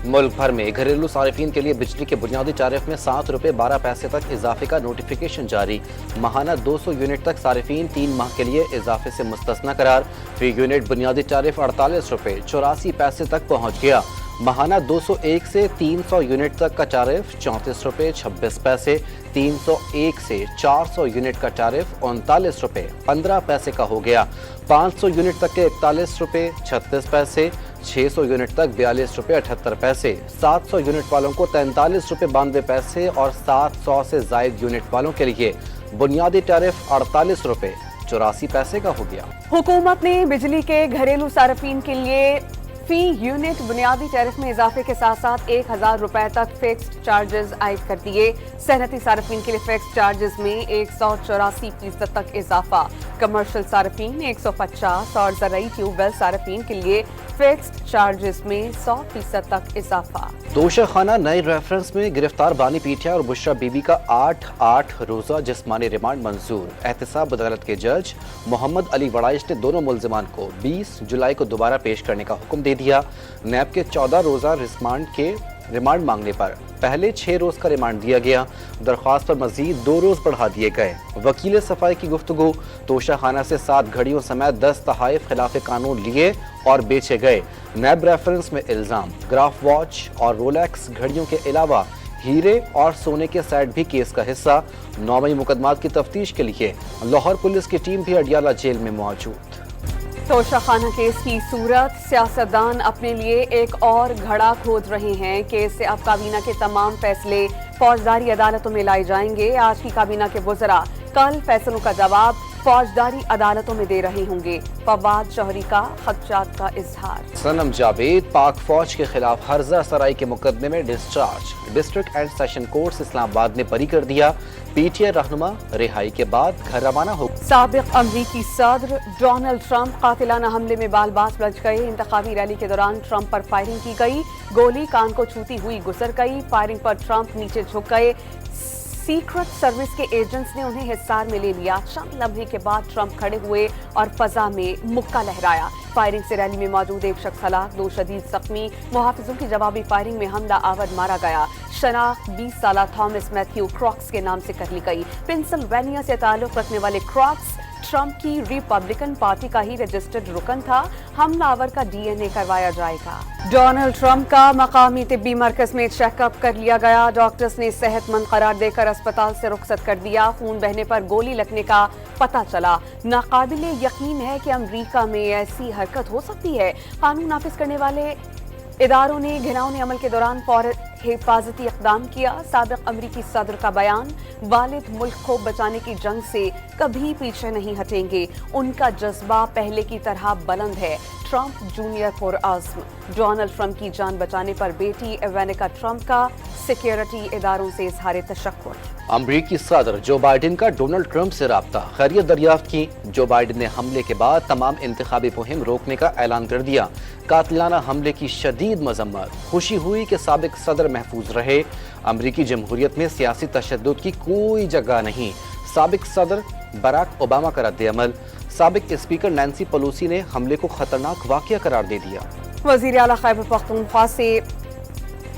ملک بھر میں گھریلو صارفین کے لیے بجلی کے بنیادی ٹیرف میں 7 روپے 12 پیسے تک اضافے کا نوٹیفیکیشن جاری۔ ماہانہ 200 یونٹ تک صارفین 3 ماہ کے لیے اضافے سے مستثنی قرار۔ فی یونٹ بنیادی ٹیرف 48 روپے 84 پیسے تک پہنچ گیا۔ ماہانہ 201 سے 300 یونٹ تک کا ٹیرف 34 روپے 26 پیسے، 301 سے 400 یونٹ کا ٹیرف 39 روپے 15 پیسے کا ہو گیا۔ 500 یونٹ تک کے 41 روپے 36 پیسے، 600 یونٹ تک 42 روپے 78 پیسے، 700 یونٹ والوں کو 43 روپے 92 پیسے اور 700 سے زائد یونٹ والوں کے لیے بنیادی ٹیرف 48 روپے 84 پیسے کا ہو گیا۔ حکومت نے بجلی کے گھریلو صارفین کے لیے فی یونٹ بنیادی ٹیرف میں اضافے کے ساتھ ساتھ 1000 روپے تک فکسڈ چارجز عائد کر دیے۔ صنعتی صارفین کے لیے فکسڈ چارجز میں 184% تک اضافہ، کمرشل صارفین 150 اور زرعی ٹیوب ویل صارفین کے لیے فکسڈ چارجز میں 100% تک اضافہ۔ دوشہ خانہ نئے ریفرنس میں گرفتار بانی پیٹیا اور بشرا بی بی کا 8 روزہ جسمانی ریمانڈ منظور۔ احتساب عدالت کے جج محمد علی وڑائش نے دونوں ملزمان کو 20 جولائی کو دوبارہ پیش کرنے کا حکم دے دیا۔ نیب کے 14 روزہ ریمانڈ مانگنے پر پہلے 6 روز کا ریمانڈ دیا گیا، درخواست پر مزید 2 روز بڑھا دیے گئے۔ وکیل صفائی کی گفتگو، توشہ خانہ سے 7 گھڑیوں سمیت 10 تحائف خلاف قانون لیے اور بیچے گئے۔ نیب ریفرنس میں الزام، گراف واچ اور رولیکس گھڑیوں کے علاوہ ہیرے اور سونے کے سیٹ بھی کیس کا حصہ۔ 9 مئی مقدمات کی تفتیش کے لیے لاہور پولیس کی ٹیم بھی اڈیالہ جیل میں موجود۔ توشہ خانہ کیس کی صورت، سیاستدان اپنے لیے ایک اور گھڑا کھود رہے ہیں۔ کیس سے اب کابینہ کے تمام فیصلے فوجداری عدالتوں میں لائے جائیں گے۔ آج کی کابینہ کے وزراء کل فیصلوں کا جواب فوجداری عدالتوں میں دے رہے ہوں گے۔ فواد جوہری کا خدشات کا اظہار۔ صنم جاوید پاک فوج کے خلاف ہرزہ سرائی کے مقدمے میں discharge, district and session court Islamabad نے بری کر دیا۔ پی ٹی آئی رہنما رہائی کے بعد گھر روانہ ہو۔ سابق امریکی صدر ڈونلڈ ٹرمپ قاتلانہ حملے میں بال باز بچ گئے۔ انتخابی ریلی کے دوران ٹرمپ پر فائرنگ کی گئی، گولی کان کو چھوتی ہوئی گزر گئی۔ فائرنگ پر ٹرمپ نیچے جھک گئے۔ سیکرٹ سروس کے ایجنٹس نے انہیں حصار میں لے لیا۔ چند لمحے کے بعد ٹرمپ کھڑے ہوئے اور فضا میں مکہ لہرایا۔ فائرنگ سے ریلی میں موجود ایک شخص ہلاک، 2 شدید زخمی۔ محافظوں کی جوابی فائرنگ میں حملہ آور مارا گیا۔ شناخت 20 سالہ تھامس میتھیو کراکس کے نام سے کر لی گئی۔ پنسلوینیا سے تعلق رکھنے والے کراکس ٹرمپ کی ریپبلکن پارٹی کا ہی رجسٹرڈ رکن تھا۔ حملہ آور کا ڈی این اے کروایا جائے گا۔ ڈونلڈ ٹرمپ کا مقامی طبی مرکز میں چیک اپ کر لیا گیا۔ ڈاکٹرز نے صحت مند قرار دے کر اسپتال سے رخصت کر دیا۔ خون بہنے پر گولی لگنے کا پتہ چلا۔ ناقابل یقین ہے کہ امریکہ میں ایسی حرکت ہو سکتی ہے۔ قانون نافذ کرنے والے اداروں نے گھناؤنے عمل کے دوران فوری حفاظتی اقدام کیا۔ سابق امریکی صدر کا بیان، والد ملک کو بچانے کی جنگ سے کبھی پیچھے نہیں ہٹیں گے، ان کا جذبہ پہلے کی طرح بلند ہے۔ ٹرمپ جونیئر پرعزم۔ ڈونلڈ ٹرمپ کی جان بچانے پر بیٹی ایوانکا ٹرمپ کا سیکیورٹی اداروں سے اظہار تشکر۔ امریکی صدر جو بائیڈن کا ڈونلڈ ٹرمپ سے رابطہ، خیریت دریافت کی۔ جو بائیڈن نے حملے کے بعد تمام انتخابی مہم روکنے کا اعلان کر دیا۔ قاتلانہ حملے کی شدید مذمت، خوشی ہوئی کہ سابق صدر محفوظ رہے۔ امریکی جمہوریت میں سیاسی تشدد کی کوئی جگہ نہیں، سابق صدر براک اوباما کا رد عمل۔ سابق اسپیکر نینسی پیلوسی نے حملے کو خطرناک واقعہ قرار دے دیا۔ وزیر اعلیٰ خیبر پختونخوا سے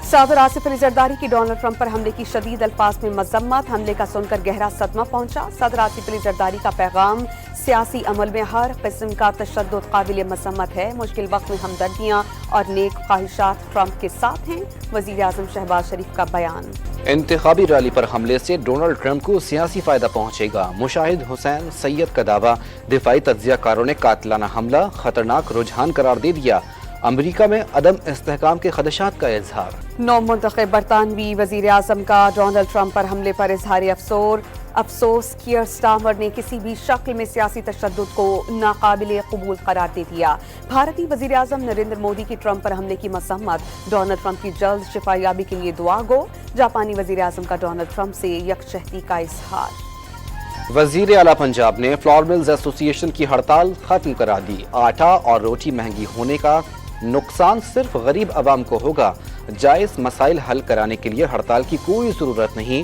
صدر آصف علی زرداری کی ڈونلڈ ٹرمپ پر حملے کی شدید الفاظ میں مذمت۔ حملے کا سن کر گہرا صدمہ پہنچا۔ صدر آصف علی زرداری کا پیغام، سیاسی عمل میں ہر قسم کا تشدد قابل مذمت ہے۔ مشکل وقت میں ہمدردیاں اور نیک خواہشات ٹرمپ کے ساتھ ہیں۔ وزیر اعظم شہباز شریف کا بیان۔ انتخابی ریلی پر حملے سے ڈونلڈ ٹرمپ کو سیاسی فائدہ پہنچے گا، مشاہد حسین سید کا دعویٰ۔ دفاعی تجزیہ کاروں نے قاتلانہ حملہ خطرناک رجحان قرار دے دیا۔ امریکہ میں عدم استحکام کے خدشات کا اظہار۔ نو منتخب برطانوی وزیر اعظم کا ڈونلڈ ٹرمپ پر حملے پر اظہار افسوس۔ کیئر سٹارمر نے کسی بھی شکل میں سیاسی تشدد کو ناقابل قبول قرار دے دیا۔ بھارتی وزیر اعظم نریندر مودی کی ٹرمپ پر حملے کی مذمت۔ ڈونلڈ ٹرمپ کی جلد شفا یابی کے لیے دعا گو۔ جاپانی وزیر اعظم کا ڈونلڈ ٹرمپ سے یکجہتی کا اظہار۔ وزیر اعلیٰ پنجاب نے فلور ملز ایسوسی ایشن کی ہڑتال ختم کرا دی۔ آٹا اور روٹی مہنگی ہونے کا نقصان صرف غریب عوام کو ہوگا۔ جائز مسائل حل کرانے کے لیے ہڑتال کی کوئی ضرورت نہیں۔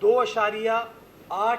2.8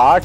8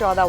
14